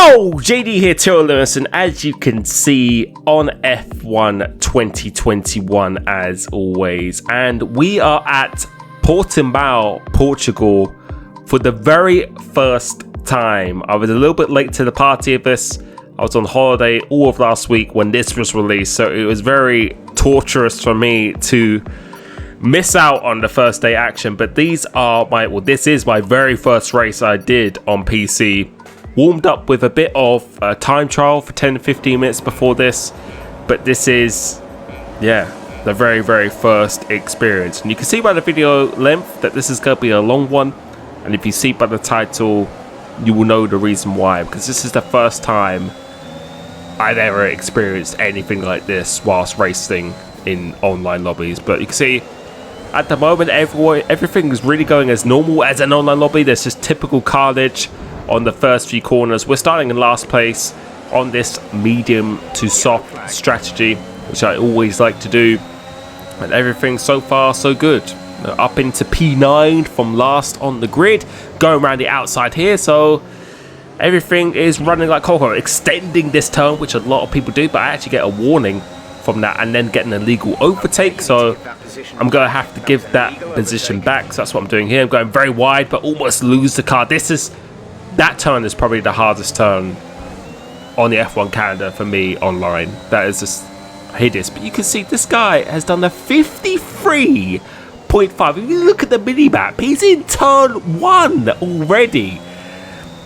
Yo, JD here, Limitless, and as you can see on F1 2021 as always, and we are at Portimao, Portugal for the very first time. I was a little bit late to the party of this. I was on holiday all of last week when this was released, so it was very torturous for me to miss out on the first day action. But this is my very first race I did on PC. Warmed up with a bit of time trial for 10-15 minutes before this, but this is, the very, very first experience. And you can see by the video length that this is going to be a long one, and if you see by the title, you will know the reason why, because this is the first time I've ever experienced anything like this whilst racing in online lobbies. But you can see at the moment everything is really going as normal as an online lobby. There's just typical carnage on the first few corners. We're starting in last place on this medium to soft strategy, which I always like to do, and everything so far so good. Up into P9 from last on the grid, going around the outside here, so everything is running like cocoa. Extending this turn, which a lot of people do, but I actually get a warning from that and then get an illegal overtake, so I'm gonna have to give that position back. So that's what I'm doing here. I'm going very wide but almost lose the car. That turn is probably the hardest turn on the F1 calendar for me online. That is just hideous. But you can see this guy has done a 53.5. If you look at the mini-map, he's in turn 1 already.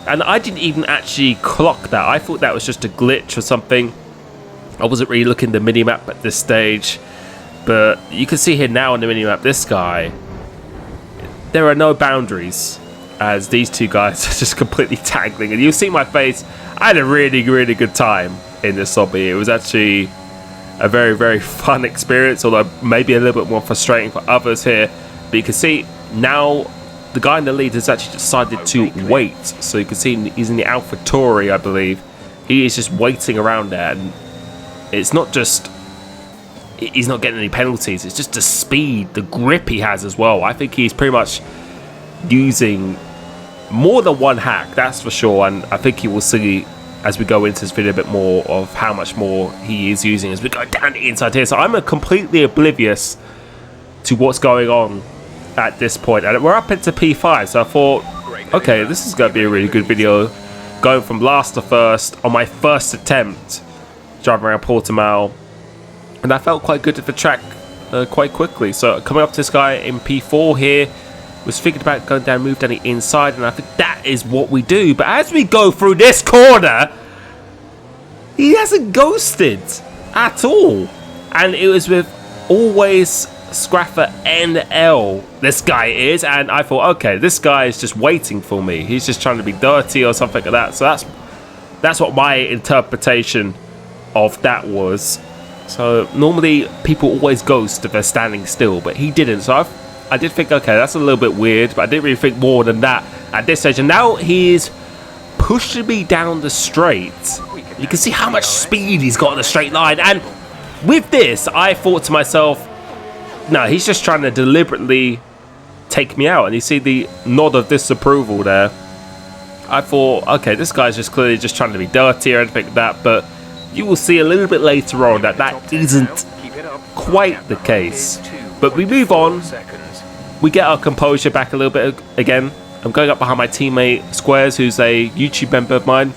And I didn't even actually clock that. I thought that was just a glitch or something. I wasn't really looking at the mini-map at this stage. But you can see here now on the mini-map, this guy, there are no boundaries, as these two guys are just completely tangling. And you'll see my face. I had a really, really good time in this lobby. It was actually a very, very fun experience, although maybe a little bit more frustrating for others here. But you can see now the guy in the lead has actually decided to wait. So you can see he's in the AlphaTauri, I believe. He is just waiting around there. And it's not just he's not getting any penalties. It's just the speed, the grip he has as well. I think he's pretty much using more than one hack, that's for sure, and I think you will see as we go into this video a bit more of how much more he is using as we go down the inside here. So I'm completely oblivious to what's going on at this point, and we're up into P5, so I thought, okay, this is going to be a really good video, going from last to first on my first attempt driving around Portimao, and I felt quite good at the track quite quickly. So coming up to this guy in P4 here, was thinking about going down, move down the inside, and I think that is what we do. But as we go through this corner, he hasn't ghosted at all. And it was with always Scraffer NL, this guy is, and I thought, okay, this guy is just waiting for me. He's just trying to be dirty or something like that. So that's what my interpretation of that was. So normally people always ghost if they're standing still, but he didn't. So I did think, okay, that's a little bit weird, but I didn't really think more than that at this stage. And now he's pushing me down the straight. You can see how much speed he's got on the straight line. And with this, I thought to myself, no, he's just trying to deliberately take me out. And you see the nod of disapproval there. I thought, okay, this guy's just clearly just trying to be dirty or anything like that. But you will see a little bit later on that that isn't quite the case. But we move on. We get our composure back a little bit again. I'm going up behind my teammate Squares, who's a YouTube member of mine.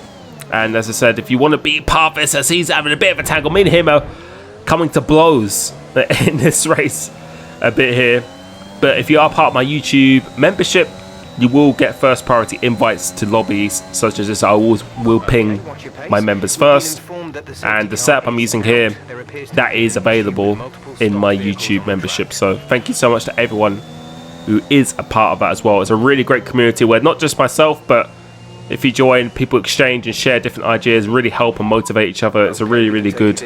And as I said, if you want to be part of this, as he's having a bit of a tangle, me and him are coming to blows in this race a bit here. But if you are part of my YouTube membership, you will get first priority invites to lobbies such as this. I always will ping my members first. And the setup I'm using here, that is available in my YouTube membership. So thank you so much to everyone who is a part of that as well. It's a really great community where not just myself, but if you join, people exchange and share different ideas, really help and motivate each other. It's a really, really good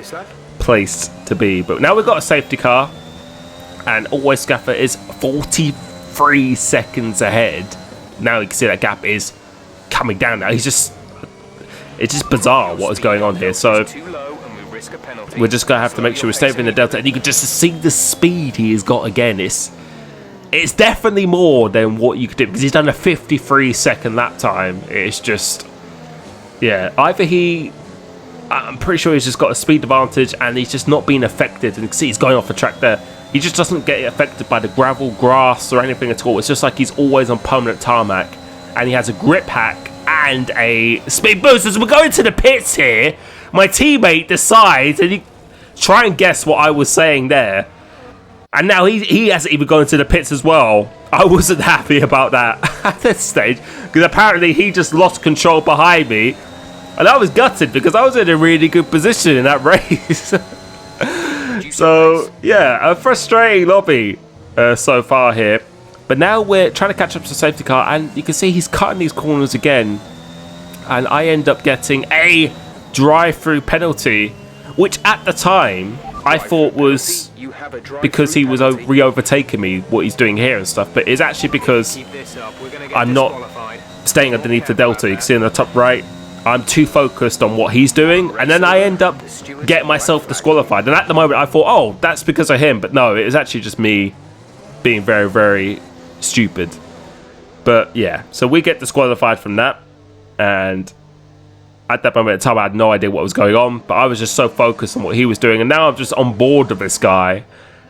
place to be. But now we've got a safety car, and always Scaffer is 43 seconds ahead. Now you can see that gap is coming down now. It's just bizarre what is going on here. So we're just going to have to make sure we stay within the delta, and you can just see the speed he has got again. It's definitely more than what you could do, because he's done a 53-second lap time. It's just Yeah, either I'm pretty sure he's just got a speed advantage and he's just not being affected. And you can see he's going off the track there. He just doesn't get affected by the gravel, grass, or anything at all. It's just like he's always on permanent tarmac. And he has a grip hack and a speed boost. As we're going to the pits here, my teammate decides, and he try and guess what I was saying there. And now he hasn't even gone to the pits as well. I wasn't happy about that at this stage, because apparently he just lost control behind me. And I was gutted because I was in a really good position in that race. So, yeah, a frustrating lobby so far here. But now we're trying to catch up to the safety car, and you can see he's cutting these corners again. And I end up getting a drive-through penalty, which at the time I thought was because he was re-overtaking me, what he's doing here and stuff. But it's actually because I'm not staying underneath the delta. You can see in the top right, I'm too focused on what he's doing, and then I end up getting myself disqualified. And at the moment I thought, oh, that's because of him. But no, it was actually just me being very, very stupid. But yeah, so we get disqualified from that. And at that moment in time I had no idea what was going on, but I was just so focused on what he was doing. And now I'm just on board with this guy,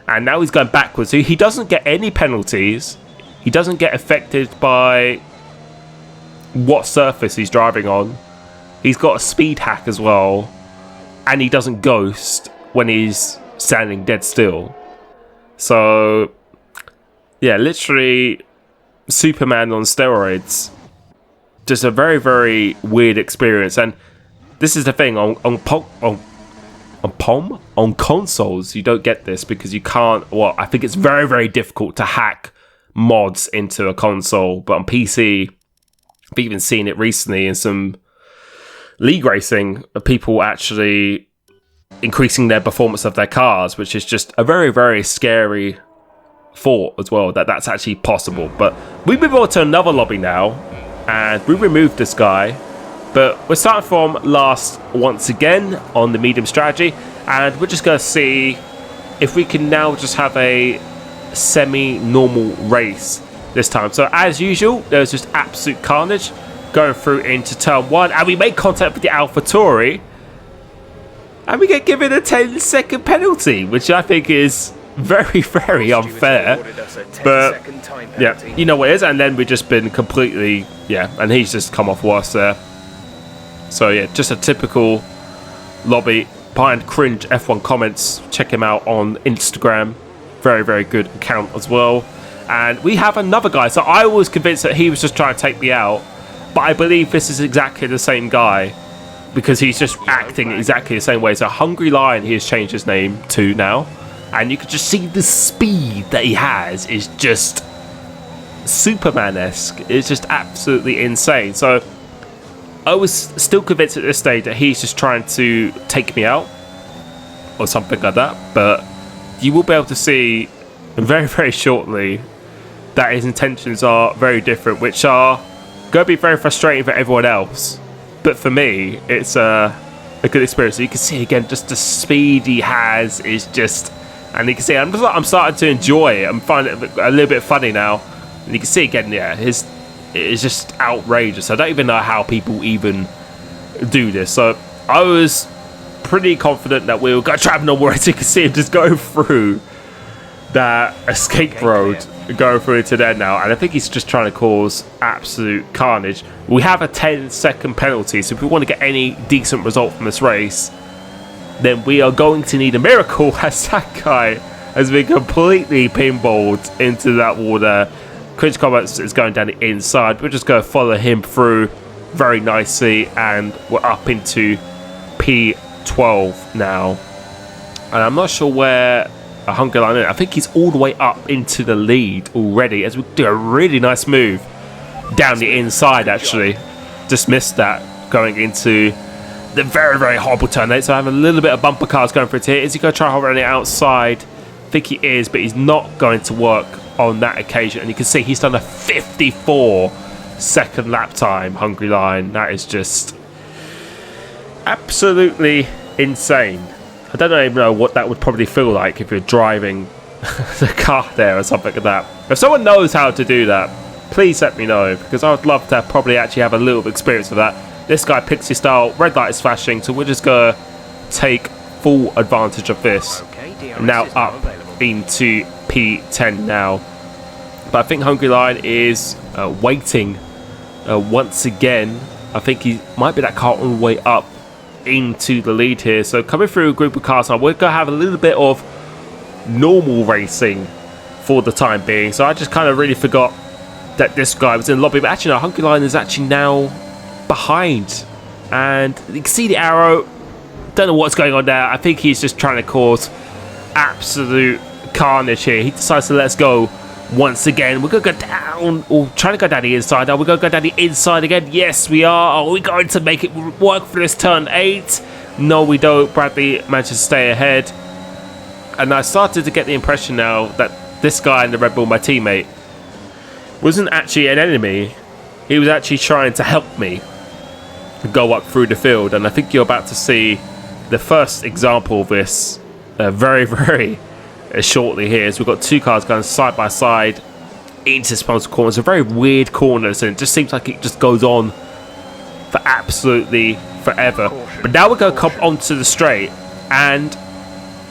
and now he's going backwards. So he doesn't get any penalties. He doesn't get affected by what surface he's driving on. He's got a speed hack as well, and he doesn't ghost when he's standing dead still. So yeah, literally Superman on steroids. Just a very, very weird experience. And this is the thing, on consoles you don't get this, because you can't, I think it's very, very difficult to hack mods into a console. But on PC, I've even seen it recently in some league racing, people actually increasing their performance of their cars, which is just a very, very scary thought as well, that that's actually possible. But we move on to another lobby now, and we removed this guy, but we're starting from last once again on the medium strategy, and we're just going to see if we can now just have a semi-normal race this time. So as usual, there's just absolute carnage going through into turn 1, and we make contact with the AlphaTauri, and we get given a 10-second penalty, which I think is very, very unfair. But yeah, you know what it is. And then we've just been completely, and he's just come off worse there. So yeah, just a typical lobby. Behind Cringe F1 Comments, check him out on Instagram. Very, very good account as well. And we have another guy. So I was convinced that he was just trying to take me out, but I believe this is exactly the same guy, because he's just acting exactly the same way. So Hungry Lion, he has changed his name to now. And you can just see the speed that he has is just Superman-esque. It's just absolutely insane. So I was still convinced at this stage that he's just trying to take me out or something like that. But you will be able to see very, very shortly that his intentions are very different, which are going to be very frustrating for everyone else. But for me, it's a good experience. So you can see again, just the speed he has is just... And you can see I'm starting to enjoy it. I'm finding it a little bit funny now. And you can see again, it is just outrageous. I don't even know how people even do this. So I was pretty confident that we were going to try normal race. You can see him just go through that escape road, going through into there now. And I think he's just trying to cause absolute carnage. We have a 10-second penalty. So if we want to get any decent result from this race, then we are going to need a miracle, as that guy has been completely pinballed into that water. Cringe Comments is going down the inside. We're just going to follow him through very nicely, and we're up into P12 now. And I'm not sure where a Hungry Lion is. I think he's all the way up into the lead already, as we do a really nice move down the inside, actually. Just missed that going into the very, very horrible turn 8. So I have a little bit of bumper cars going for it here. Is he going to try hovering on the outside? I think he is, but he's not going to work on that occasion. And you can see he's done a 54-second lap time, Hungry Lion. That is just absolutely insane. I don't even know what that would probably feel like if you're driving the car there or something like that. If someone knows how to do that, please let me know, because I would love to probably actually have a little experience of that. This guy picks his style. Red light is flashing, so we're just going to take full advantage of this. Now up into P10 now. But I think Hungry Lion is waiting once again. I think he might be that car all the way up into the lead here. So coming through a group of cars now, we're going to have a little bit of normal racing for the time being. So I just kind of really forgot that this guy was in the lobby. But actually, no, Hungry Lion is actually now behind. And you can see the arrow. Don't know what's going on there. I think he's just trying to cause absolute carnage here. He decides to let's go once again. We're going to go down, or trying to go down the inside. Are we going to go down the inside again? Yes, we are. Are we going to make it work for this turn 8? No, we don't. Bradley managed to stay ahead. And I started to get the impression now that this guy in the Red Bull, my teammate, wasn't actually an enemy. He was actually trying to help me go up through the field. And I think you're about to see the first example of this very, very shortly here. So we've got two cars going side by side into this final corner. It's a very weird corner, and it just seems like it just goes on for absolutely forever. But now we're going to come onto the straight, and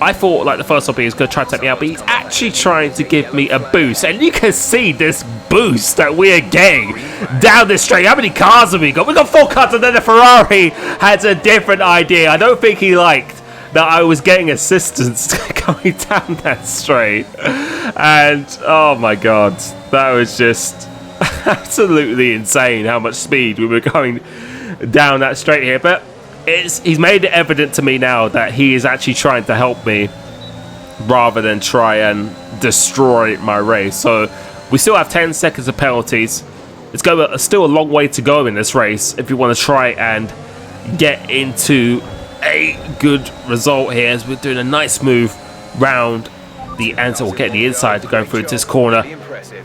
I thought like the first one he was going to try to take me out, but he's actually trying to give me a boost. And you can see this boost that we are getting down this straight. How many cars have we got? We got 4 cars, and then the Ferrari had a different idea. I don't think he liked that I was getting assistance going down that straight. And oh my god, that was just absolutely insane how much speed we were going down that straight here. But he's made it evident to me now that he is actually trying to help me rather than try and destroy my race. So we still have 10 seconds of penalties. It's still a long way to go in this race if you want to try and get into a good result here, as we're doing a nice move round the answer. We'll get the inside going through this corner.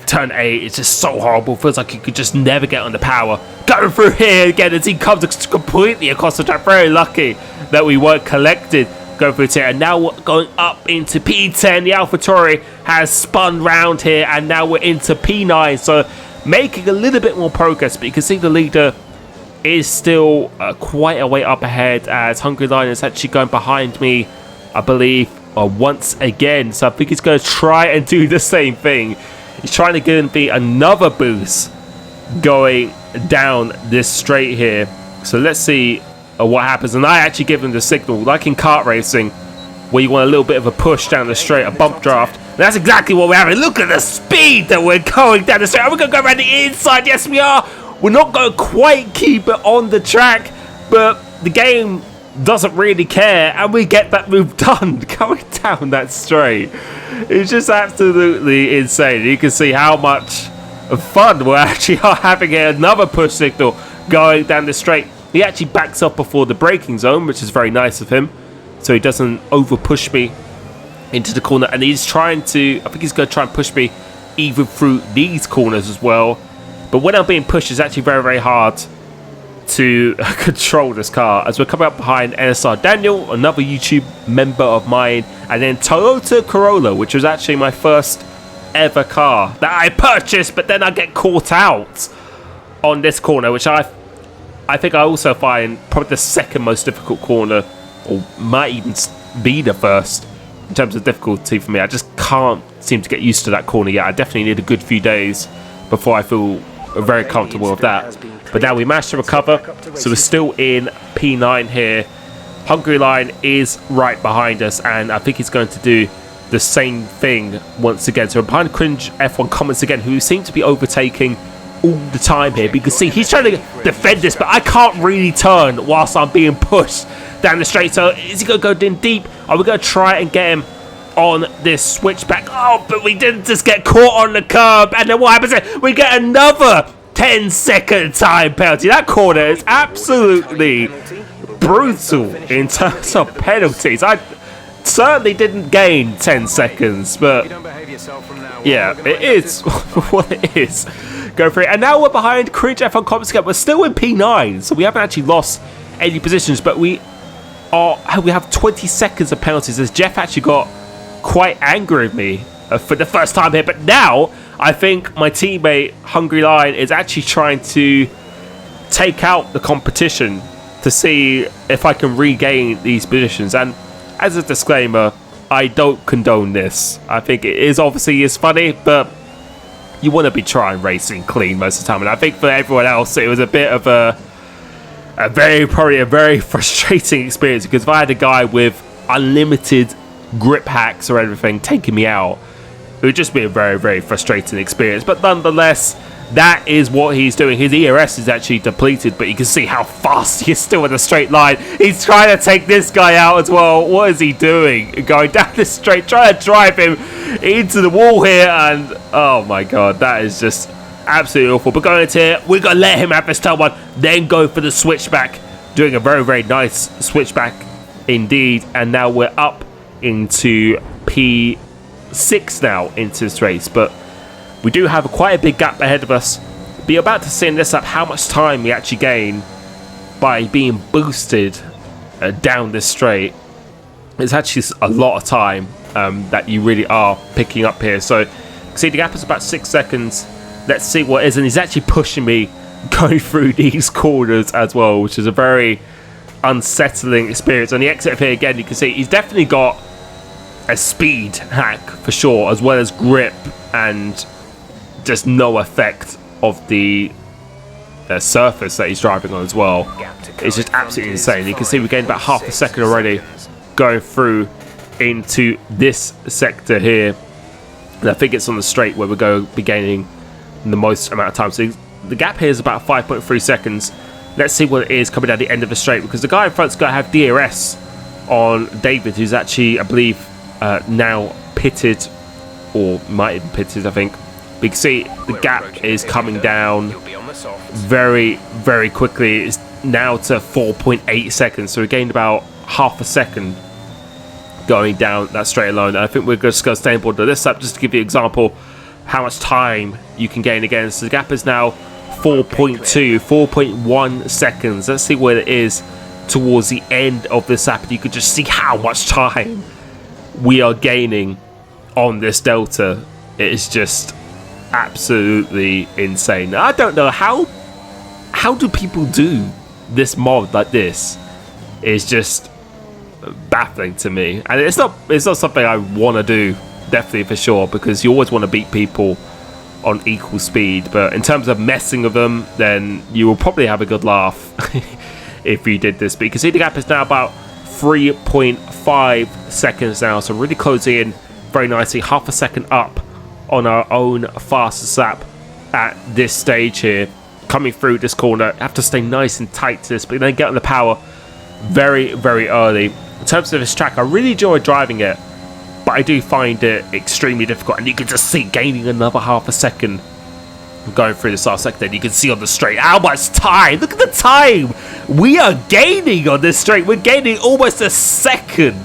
Turn 8 is just so horrible. Feels like you could just never get on the power. Going through here again as he comes completely across the track. Very lucky that we weren't collected going through here. And now we're going up into P10. The AlphaTauri has spun round here, and now we're into P9. So making a little bit more progress, but you can see the leader is still quite a way up ahead, as Hungry Lion is actually going behind me, I believe, once again. So I think he's going to try and do the same thing. He's trying to give me another boost going down this straight here. So let's see what happens. And I actually give him the signal, like in kart racing, where you want a little bit of a push down the straight, a bump draft. And that's exactly what we're having. Look at the speed that we're going down the straight. Are we going to go around the inside? Yes, we are. We're not going to quite keep it on the track, but the game doesn't really care, and we get that move done going down that straight. It's just absolutely insane. You can see how much fun we're actually having here. Another push signal going down the straight. He actually backs up before the braking zone, which is very nice of him, so he doesn't over push me into the corner. And he's trying to, I think he's going to try and push me even through these corners as well. But when I'm being pushed, it's actually very, very hard to control this car, as we're coming up behind NSR Daniel, another YouTube member of mine, and then Toyota Corolla, which was actually my first ever car that I purchased, but then I get caught out on this corner, which I think I also find probably the second most difficult corner, or might even be the first in terms of difficulty for me. I just can't seem to get used to that corner yet. I definitely need a good few days before I feel very comfortable with that. But now we managed to recover, so we're still in P9 here. Hungry Lion is right behind us, and I think he's going to do the same thing once again. So we're behind Cringe F1 Comments again, who seem to be overtaking all the time here. But you can see he's trying to defend this, but I can't really turn whilst I'm being pushed down the straight. So is he going to go in deep? Are we going to try and get him on this switchback? Oh, but we didn't just get caught on the curb. And then what happens there? We get another 10-second time penalty. That corner is absolutely brutal in terms of penalties. I certainly didn't gain 10 seconds, but yeah, it is what it is. Go for it. And now we're behind Cringe F1 Comments. We're still in P9, so we haven't actually lost any positions, but we have 20 seconds of penalties, as Jeff actually got quite angry with me for the first time here. But now I think my teammate Hungry Lion is actually trying to take out the competition to see if I can regain these positions. And as a disclaimer, I don't condone this. I think it is obviously is funny, but you want to be trying racing clean most of the time. And I think for everyone else, it was a bit of probably a very frustrating experience, because if I had a guy with unlimited grip hacks or everything taking me out, it would just be a very, very frustrating experience. But nonetheless, that is what he's doing. His ERS is actually depleted, but you can see how fast he is still in a straight line. He's trying to take this guy out as well. What is he doing? Going down this straight, trying to drive him into the wall here, and oh my god, that is just absolutely awful. But going into here, we're going to let him have this turn one, then go for the switchback, doing a very, very nice switchback indeed. And now we're up into P6 now into this race, but we do have quite a big gap ahead of us. Be about to see in this up how much time we actually gain by being boosted down this straight. It's actually a lot of time that you really are picking up here. So see, the gap is about 6 seconds. Let's see what it is, and he's actually pushing me going through these corners as well, which is a very unsettling experience. On the exit here again, you can see he's definitely got a speed hack for sure, as well as grip and just no effect of the surface that he's driving on as well. It's just absolutely insane. You can see we gained about half a second already going through into this sector here, and I think it's on the straight where we're going to be gaining the most amount of time. So the gap here is about 5.3 seconds. Let's see what it is coming down the end of the straight, because the guy in front's got to have DRS on David, who's actually, I believe, now pitted, or might have been pitted, I think. We can see the gap is coming down very, very quickly. It's now to 4.8 seconds, so we gained about half a second going down that straight alone. And I think we're just going to stay on board with this up just to give you an example how much time you can gain again. So the gap is now 4.1 seconds. Let's see where it is towards the end of this lap. You could just see how much time we are gaining on this delta. It is just absolutely insane. I don't know how do people do this mod like this. It's just baffling to me, and it's not something I want to do, definitely, for sure, because you always want to beat people on equal speed. But in terms of messing with them, then you will probably have a good laugh if you did this. But you can see the gap is now about 3.5 seconds now, so really closing in very nicely, half a second up on our own fastest lap at this stage here. Coming through this corner, have to stay nice and tight to this, but then get on the power very, very early. In terms of this track, I really enjoy driving it, but I do find it extremely difficult, and you can just see gaining another half a second going through this last sector. You can see on the straight how much time, look at the time we are gaining on this straight. We're gaining almost a second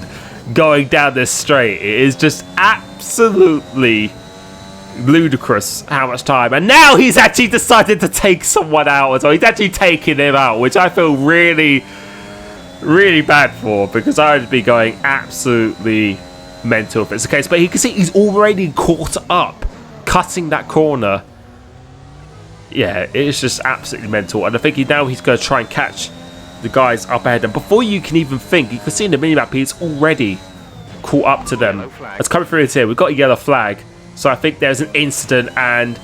going down this straight. It is just absolutely ludicrous how much time. And now he's actually decided to take someone out as well. He's actually taking him out, which I feel really, really bad for, because I would be going absolutely mental if it's the case. But you can see he's already caught up, cutting that corner. Yeah, it's just absolutely mental. And I think he's going to try and catch the guys up ahead. And before you can even think, you can see in the minimap he's already caught up to them. It's coming through here. We've got a yellow flag. So I think there's an incident, and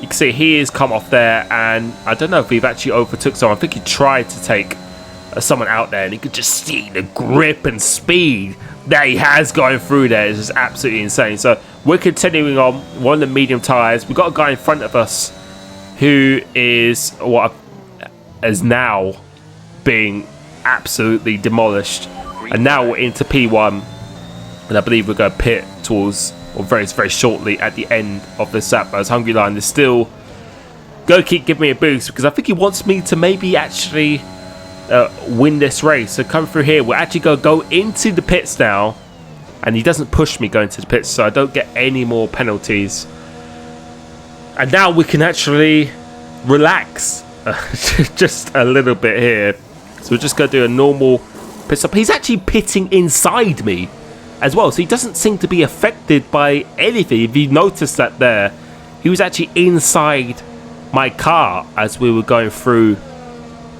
you can see he has come off there, and I don't know if we've actually overtook someone. I think he tried to take someone out there, and you could just see the grip and speed that he has going through there. It's just absolutely insane. So we're continuing on. We're on the medium tyres. We've got a guy in front of us who is now being absolutely demolished. And now we're into P1, and I believe we're going to pit towards, or very, very shortly at the end of this lap, as Hungry Lion is still going to keep giving me a boost, because I think he wants me to maybe actually win this race. So come through here, we're actually going to go into the pits now, and he doesn't push me going to the pits, so I don't get any more penalties. And now we can actually relax just a little bit here. So we're just going to do a normal pit stop. He's actually pitting inside me as well, so he doesn't seem to be affected by anything. If you notice that there, he was actually inside my car as we were going through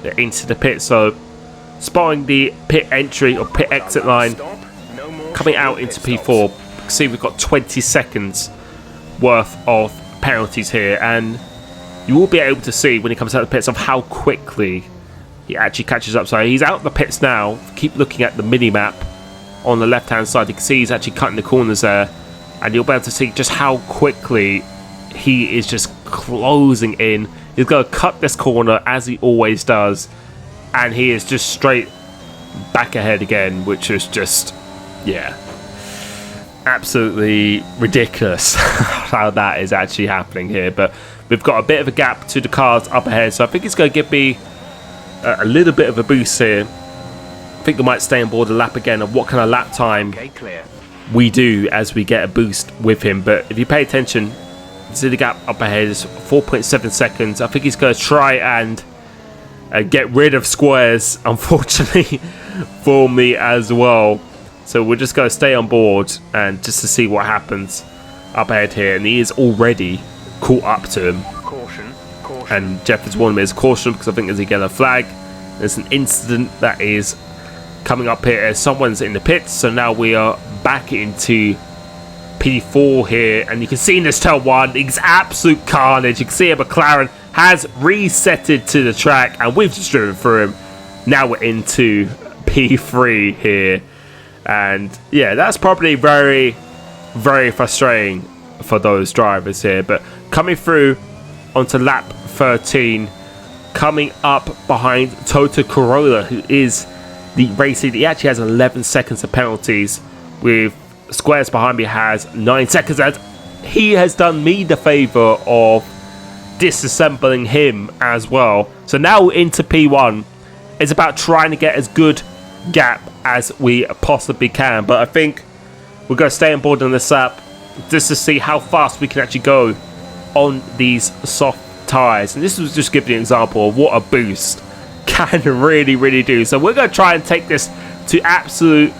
into the pit. So spotting the pit entry or pit exit line, coming out into P4. See, we've got 20 seconds worth of penalties here, and you will be able to see when he comes out of the pits of how quickly he actually catches up. So he's out of the pits now. Keep looking at the mini map on the left hand side. You can see he's actually cutting the corners there, and you'll be able to see just how quickly he is just closing in. He's going to cut this corner as he always does, and he is just straight back ahead again, which is just, yeah, absolutely ridiculous how that is actually happening here. But we've got a bit of a gap to the cars up ahead, so I think it's going to give me a little bit of a boost here. I think I might stay on board a lap again of what kind of lap time we do as we get a boost with him. But if you pay attention, see the gap up ahead is 4.7 seconds. I think he's going to try and get rid of squares, unfortunately, for me as well. So we're just going to stay on board and just to see what happens up ahead here. And he is already caught up to him. Caution. And Jeff has warned me as caution because I think there's a yellow flag. There's an incident that is coming up here as someone's in the pits. So now we are back into P4 here. And you can see in this turn one, it's absolute carnage. You can see a McLaren has resetted to the track and we've just driven through him. Now we're into P3 here. And yeah, that's probably very, very frustrating for those drivers here. But coming through onto lap 13, coming up behind Toto Corolla, who is the race leader. He actually has 11 seconds of penalties, with squares behind me has 9 seconds. And he has done me the favour of disassembling him as well. So now into P1. It's about trying to get as good gap as we possibly can, but I think we're going to stay on board on this lap just to see how fast we can actually go on these soft tyres. And this was just giving you an example of what a boost can really do. So we're going to try and take this to absolute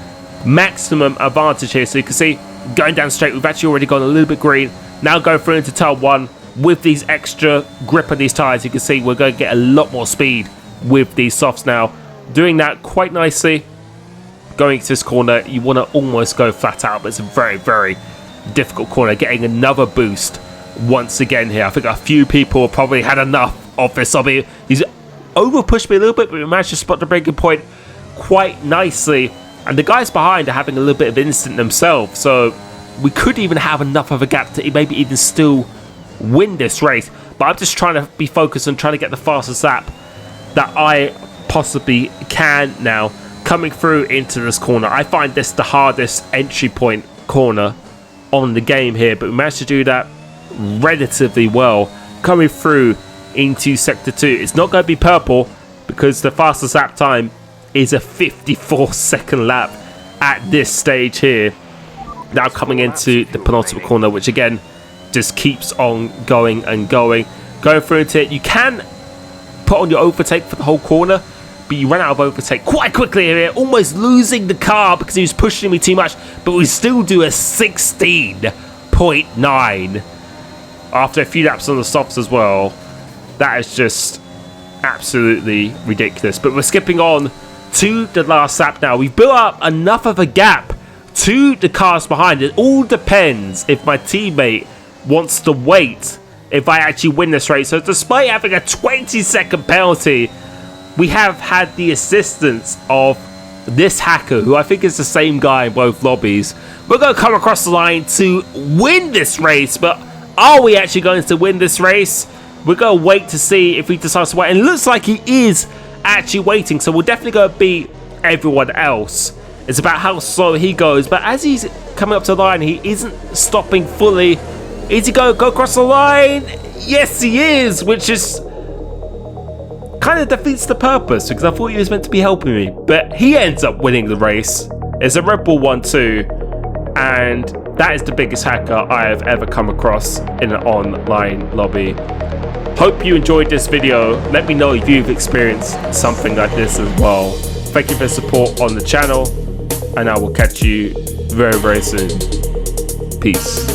maximum advantage here. So you can see going down straight, we've actually already gone a little bit green. Now go through into turn one with these extra grip on these tyres. You can see we're going to get a lot more speed with these softs now. Doing that quite nicely. Going to this corner, you want to almost go flat out, but it's a very difficult corner. Getting another boost once again here. I think a few people probably had enough of this. I mean, he's over pushed me a little bit, but we managed to spot the breaking point quite nicely. And the guys behind are having a little bit of instant themselves, so we could even have enough of a gap to maybe even still win this race. But I'm just trying to be focused on trying to get the fastest lap that I possibly can now. Coming through into this corner, I find this the hardest entry point corner on the game here, but we managed to do that relatively well. Coming through into sector 2, it's not going to be purple because the fastest lap time is a 54-second lap at this stage here. Now coming into the penultimate corner, which again just keeps on going and going. Going through into it, you can put on your overtake for the whole corner, but you run out of overtake quite quickly here, almost losing the car because he was pushing me too much. But we still do a 16.9 after a few laps on the softs as well. That is just absolutely ridiculous. But we're skipping on to the last lap now. We've built up enough of a gap to the cars behind. It all depends if my teammate wants to wait if I actually win this race. So despite having a 20-second penalty, we have had the assistance of this hacker, who I think is the same guy in both lobbies. We're going to come across the line to win this race, but are we actually going to win this race? We're going to wait to see if he decides to wait. And it looks like he is actually waiting, so we're definitely going to beat everyone else. It's about how slow he goes, but as he's coming up to the line, he isn't stopping fully. Is he going to go across the line? Yes, he is, which is kind of defeats the purpose because I thought he was meant to be helping me, but he ends up winning the race. It's a Red Bull 1-2, and that is the biggest hacker I have ever come across in an online lobby. Hope you enjoyed this video. Let me know if you've experienced something like this as well. Thank you for the support on the channel, and I will catch you very soon. Peace.